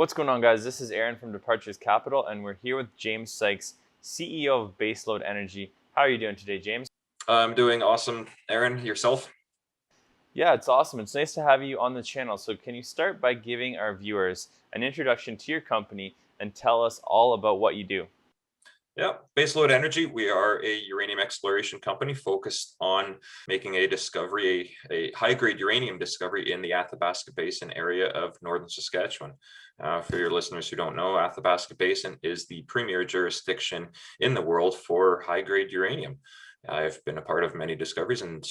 What's going on, guys? This is Aaron from Departures Capital, and we're here with James Sykes, CEO of Baselode Energy. How are you doing today, James? I'm doing awesome, Aaron. Yourself? Yeah, it's awesome. It's nice to have you on the channel. So can you start by giving our viewers an introduction to your company and tell us all about what you do? Yeah, Baselode Energy. We are a uranium exploration company focused on making a discovery, a high-grade uranium discovery in the Athabasca Basin area of northern Saskatchewan. For your listeners who don't know, Athabasca Basin is the premier jurisdiction in the world for high-grade uranium. I've been a part of many discoveries, and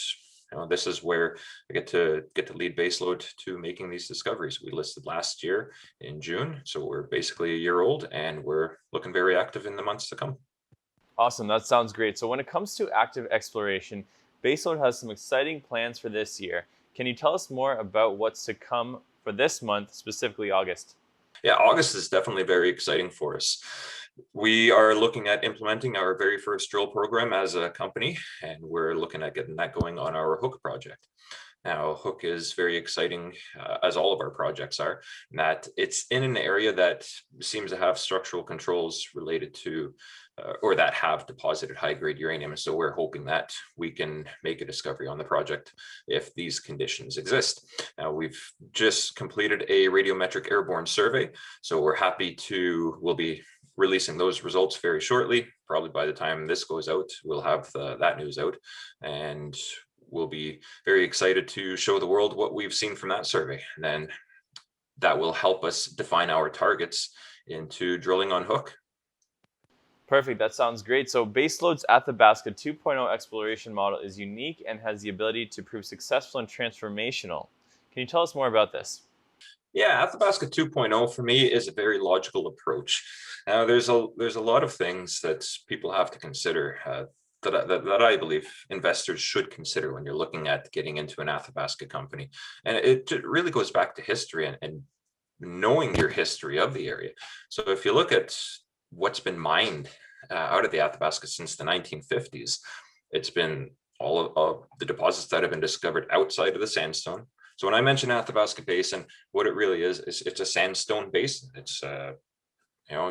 this is where I get to lead Baselode to making these discoveries. We listed last year in June, so we're basically a year old, and we're looking very active in the months to come. Awesome, that sounds great. So when it comes to active exploration, Baselode has some exciting plans for this year. Can you tell us more about what's to come for this month, specifically August? Yeah, August is definitely very exciting for us. We are looking at implementing our very first drill program as a company, and we're looking at getting that going on our Hook project. Now, Hook is very exciting, as all of our projects are, in that it's in an area that seems to have structural controls related to, or that have deposited high-grade uranium. So we're hoping that we can make a discovery on the project if these conditions exist. Now, we've just completed a radiometric airborne survey, so we'll be releasing those results very shortly. Probably by the time this goes out, we'll have that news out, and we'll be very excited to show the world what we've seen from that survey. And then that will help us define our targets into drilling on Hook. Perfect. That sounds great. So Baselode's Athabasca 2.0 exploration model is unique and has the ability to prove successful and transformational. Can you tell us more about this? Yeah, Athabasca 2.0 for me is a very logical approach. Now, there's a lot of things that people have to consider, that I believe investors should consider when you're looking at getting into an Athabasca company. And it really goes back to history and knowing your history of the area. So if you look at what's been mined out of the Athabasca since the 1950s, it's been all of the deposits that have been discovered outside of the sandstone. So when I mention Athabasca Basin, what it really is it's a sandstone basin. It's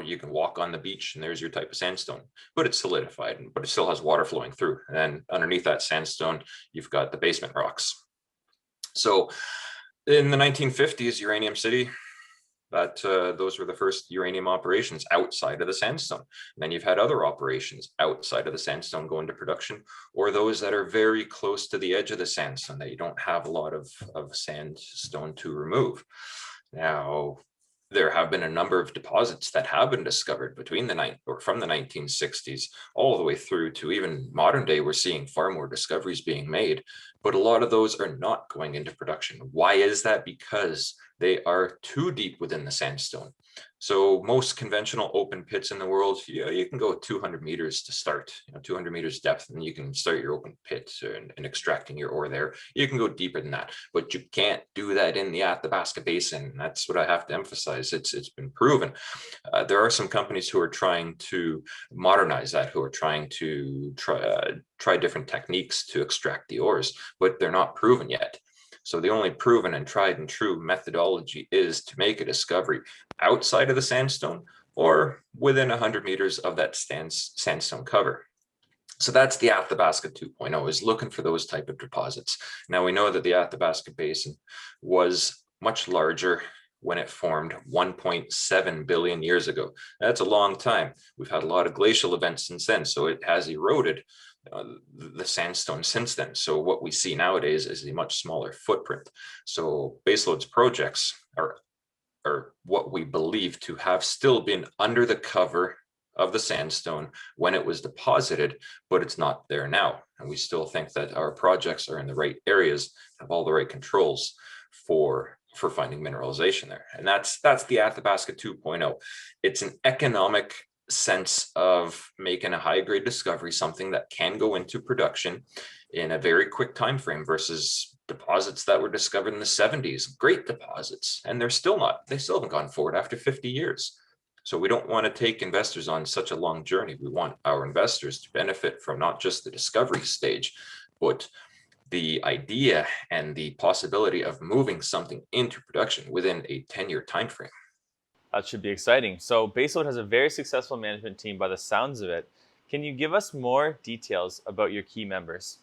you can walk on the beach and there's your type of sandstone, but it's solidified, but it still has water flowing through. And then underneath that sandstone, you've got the basement rocks. So in the 1950s, Uranium City, those were the first uranium operations outside of the sandstone. And then you've had other operations outside of the sandstone go into production, or those that are very close to the edge of the sandstone that you don't have a lot of sandstone to remove. Now, there have been a number of deposits that have been discovered from the 1960s all the way through to even modern day. We're seeing far more discoveries being made, but a lot of those are not going into production. Why is that? Because they are too deep within the sandstone. So most conventional open pits in the world, you can go 200 meters to start, 200 meters depth, and you can start your open pit and extracting your ore there. You can go deeper than that, but you can't do that in the Athabasca Basin. That's what I have to emphasize. It's been proven. There are some companies who are trying to modernize that, who are trying to try different techniques to extract the ores, but they're not proven yet. So the only proven and tried and true methodology is to make a discovery outside of the sandstone or within 100 meters of that sandstone cover. So that's the Athabasca 2.0, is looking for those type of deposits. Now, we know that the Athabasca Basin was much larger when it formed 1.7 billion years ago. That's a long time. We've had a lot of glacial events since then, so it has eroded the sandstone since then. So what we see nowadays is a much smaller footprint. So Baselode's projects are what we believe to have still been under the cover of the sandstone when it was deposited, but it's not there now. And we still think that our projects are in the right areas, have all the right controls for finding mineralization there. And that's the Athabasca 2.0. It's an economic sense of making a high grade discovery, something that can go into production in a very quick time frame versus deposits that were discovered in the 70s, great deposits, and they still haven't gone forward after 50 years. So we don't want to take investors on such a long journey. We want our investors to benefit from not just the discovery stage, but the idea and the possibility of moving something into production within a 10-year time frame. That should be exciting. So, Baselode has a very successful management team by the sounds of it. Can you give us more details about your key members?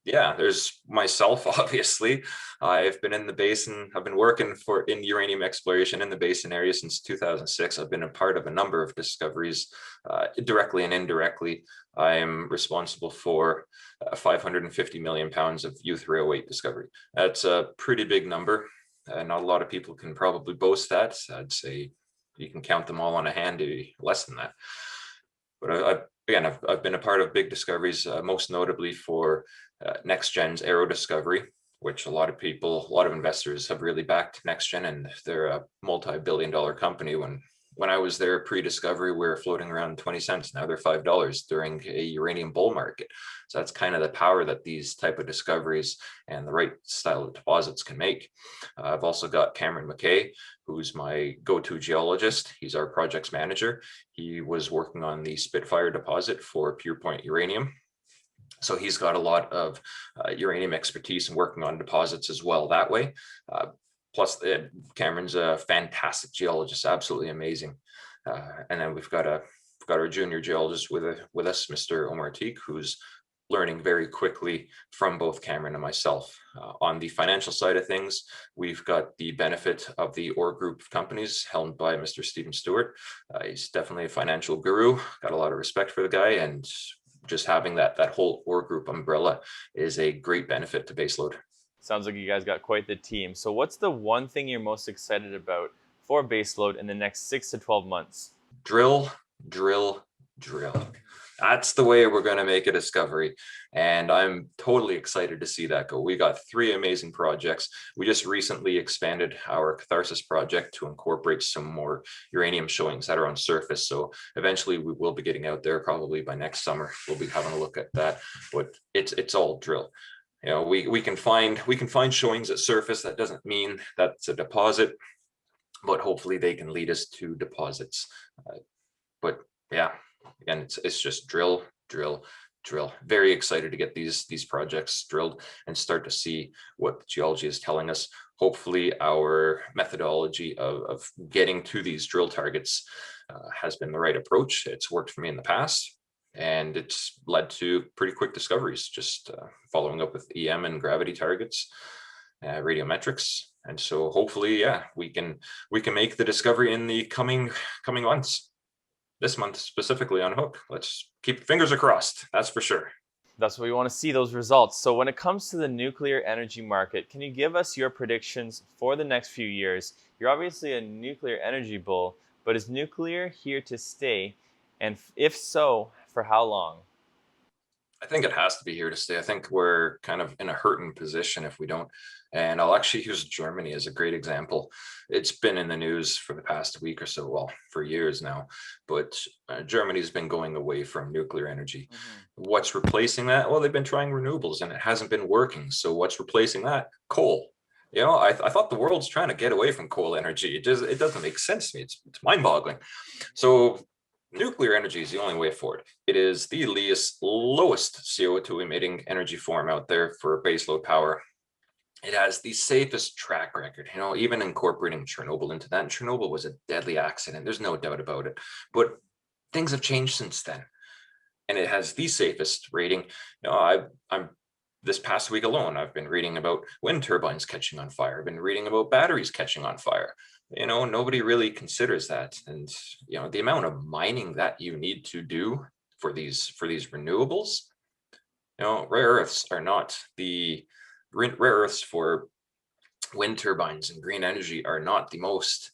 Yeah, there's myself, obviously. I've been in the basin. I've been working in uranium exploration in the basin area since 2006. I've been a part of a number of discoveries, directly and indirectly. I am responsible for 550 million pounds of U3O8 discovery. That's a pretty big number. Not a lot of people can probably boast that. I'd say you can count them all on a hand, less than that. But I've been a part of big discoveries, most notably for NextGen's Aero discovery, which a lot of investors have really backed NextGen, and they're a multi-billion-dollar company. When I was there pre-discovery, we were floating around 20 cents. Now they're $5 during a uranium bull market. So that's kind of the power that these type of discoveries and the right style of deposits can make. I've also got Cameron McKay, who's my go-to geologist. He's our projects manager. He was working on the Spitfire deposit for Pure Point Uranium. So he's got a lot of uranium expertise and working on deposits as well that way. Plus, Cameron's a fantastic geologist, absolutely amazing. And then we've got our junior geologist with us, Mr. Omar Teak, who's learning very quickly from both Cameron and myself. On the financial side of things, we've got the benefit of the OR group of companies helmed by Mr. Stephen Stewart. He's definitely a financial guru, got a lot of respect for the guy, and just having that whole OR group umbrella is a great benefit to Baselode. Sounds like you guys got quite the team. So, what's the one thing you're most excited about for Baselode in the next 6 to 12 months? Drill, drill, drill. That's the way we're going to make a discovery. And I'm totally excited to see that go. We got 3 amazing projects. We just recently expanded our Catharsis project to incorporate some more uranium showings that are on surface. So eventually we will be getting out there, probably by next summer. We'll be having a look at that. But it's all drill. You know, we can find showings at surface. That doesn't mean that's a deposit, but hopefully they can lead us to deposits. But yeah, again, it's just drill, drill, drill. Very excited to get these projects drilled and start to see what the geology is telling us. Hopefully our methodology of getting to these drill targets has been the right approach. It's worked for me in the past, and it's led to pretty quick discoveries, just following up with EM and gravity targets, radiometrics. And so hopefully, yeah, we can make the discovery in the coming months. This month specifically on Hook. Let's keep fingers crossed, that's for sure. That's what we want to see, those results. So when it comes to the nuclear energy market, can you give us your predictions for the next few years? You're obviously a nuclear energy bull, but is nuclear here to stay? And if so, for how long? I think it has to be here to stay. I think we're kind of in a hurting position if we don't. And I'll actually use Germany as a great example. It's been in the news for the past week or so, well, for years now, but Germany's been going away from nuclear energy. What's replacing that? Well, they've been trying renewables and it hasn't been working. So what's replacing that? Coal. You know, I thought the world's trying to get away from coal energy. It doesn't make sense to me. It's mind-boggling. So nuclear energy is the only way forward. It is the lowest CO2 emitting energy form out there for baseload power. It has the safest track record, you know, even incorporating Chernobyl into that. And Chernobyl was a deadly accident. There's no doubt about it. But things have changed since then. And it has the safest rating. You know, I'm this past week alone, I've been reading about wind turbines catching on fire. I've been reading about batteries catching on fire. You know, nobody really considers that. And, you know, the amount of mining that you need to do for these renewables, you know, rare earths are not rare earths for wind turbines and green energy are not the most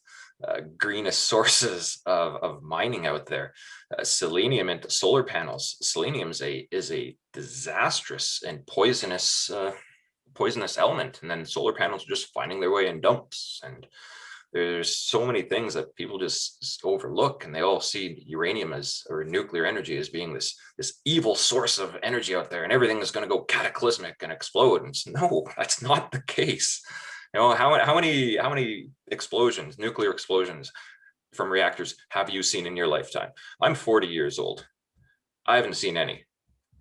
greenest sources of mining out there. Selenium into solar panels. Selenium is a disastrous and poisonous element, and then solar panels are just finding their way in dumps. And there's so many things that people just overlook, and they all see uranium or nuclear energy as being this evil source of energy out there, and everything is going to go cataclysmic and explode. And no, that's not the case. You know, how many explosions, nuclear explosions from reactors have you seen in your lifetime? I'm 40 years old. I haven't seen any.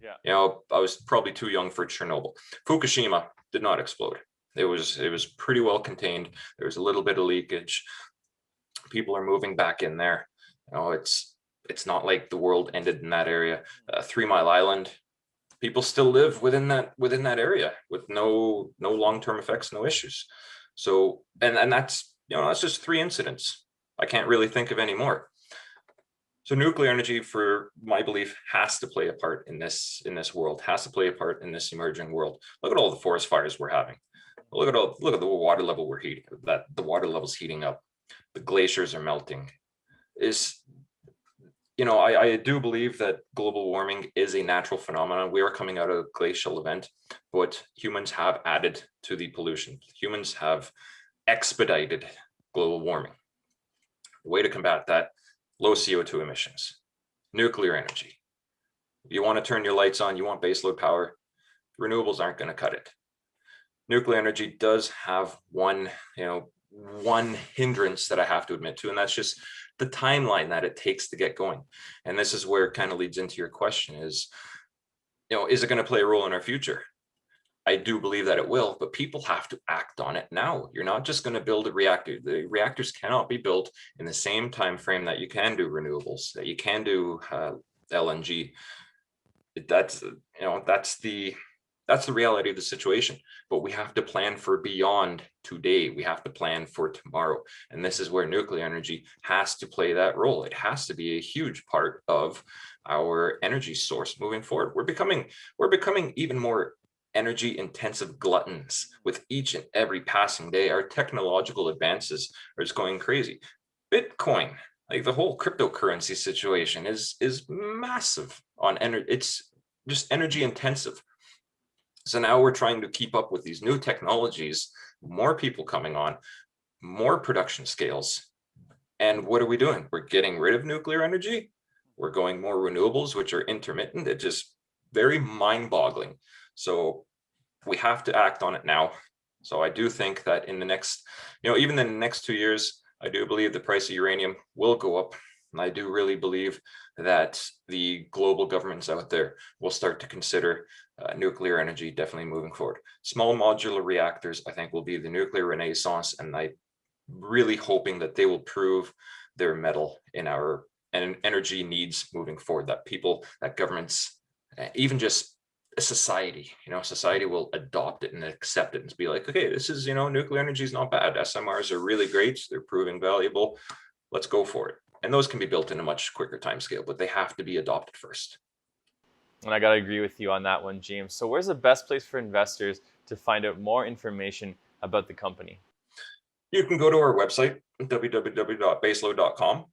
Yeah. You know, I was probably too young for Chernobyl. Fukushima did not explode. It was pretty well contained. There was a little bit of leakage, people are moving back in there. It's not like the world ended in that area. 3 Mile Island, people still live within that area with no long-term effects, no issues. So and that's that's just 3 incidents. I can't really think of any more. So nuclear energy, for my belief, has to play a part in this world, has to play a part in this emerging world. Look at all the forest fires we're having. Look at the water level the water level's heating up. The glaciers are melting. I do believe that global warming is a natural phenomenon. We are coming out of a glacial event, but humans have added to the pollution. Humans have expedited global warming. The way to combat that: low CO2 emissions, nuclear energy. You want to turn your lights on, you want baseload power, renewables aren't going to cut it. Nuclear energy does have one hindrance that I have to admit to, and that's just the timeline that it takes to get going. And this is where it kind of leads into your question is it going to play a role in our future? I do believe that it will, but people have to act on it now. You're not just going to build a reactor. The reactors cannot be built in the same time frame that you can do renewables, that you can do LNG. That's the reality of the situation. But we have to plan for beyond today. We have to plan for tomorrow. And this is where nuclear energy has to play that role. It has to be a huge part of our energy source moving forward. We're becoming even more energy intensive gluttons with each and every passing day. Our technological advances are just going crazy. Bitcoin, like the whole cryptocurrency situation, is massive on energy. It's just energy intensive. So now we're trying to keep up with these new technologies, more people coming on, more production scales. And what are we doing? We're getting rid of nuclear energy. We're going more renewables, which are intermittent. It's just very mind-boggling. So we have to act on it now. So I do think that in the next, even in the next 2 years, I do believe the price of uranium will go up. And I do really believe that the global governments out there will start to consider nuclear energy definitely moving forward. Small modular reactors, I think, will be the nuclear renaissance. And I'm really hoping that they will prove their mettle in our energy needs moving forward, that governments, even just society will adopt it and accept it and be like, okay, this is, nuclear energy is not bad. SMRs are really great. They're proving valuable. Let's go for it. And those can be built in a much quicker timescale, but they have to be adopted first. And I got to agree with you on that one, James. So where's the best place for investors to find out more information about the company? You can go to our website, www.baselode.com.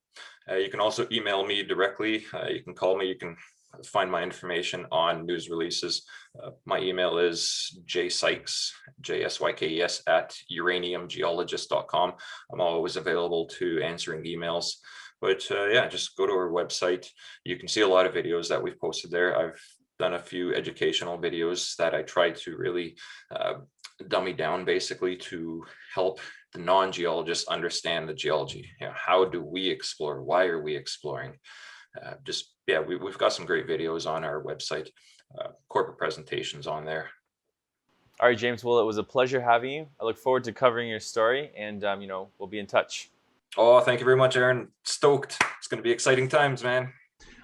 You can also email me directly. You can call me. You can find my information on news releases. My email is jsykes, JSYKES, @uraniumgeologist.com. I'm always available to answering emails. But just go to our website. You can see a lot of videos that we've posted there. I've done a few educational videos that I try to really dummy down, basically, to help the non-geologists understand the geology. How do we explore? Why are we exploring? We've got some great videos on our website, corporate presentations on there. All right, James. Well, it was a pleasure having you. I look forward to covering your story, and we'll be in touch. Oh, thank you very much, Aaron. Stoked. It's going to be exciting times, man.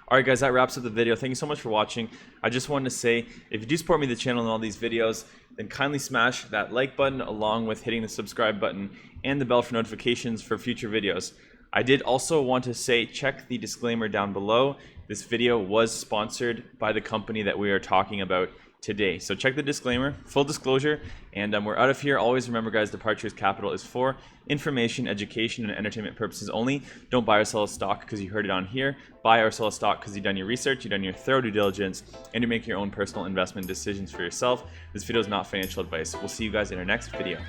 All right, guys, that wraps up the video. Thank you so much for watching. I just wanted to say, if you do support me, the channel, and all these videos, then kindly smash that like button along with hitting the subscribe button and the bell for notifications for future videos. I did also want to say, check the disclaimer down below. This video was sponsored by the company that we are talking about today. So check the disclaimer, full disclosure, and we're out of here. Always remember, guys, Departures Capital is for information, education, and entertainment purposes only. Don't buy or sell a stock because you heard it on here. Buy or sell a stock because you've done your research, you've done your thorough due diligence, and you make your own personal investment decisions for yourself. This video is not financial advice. We'll see you guys in our next video.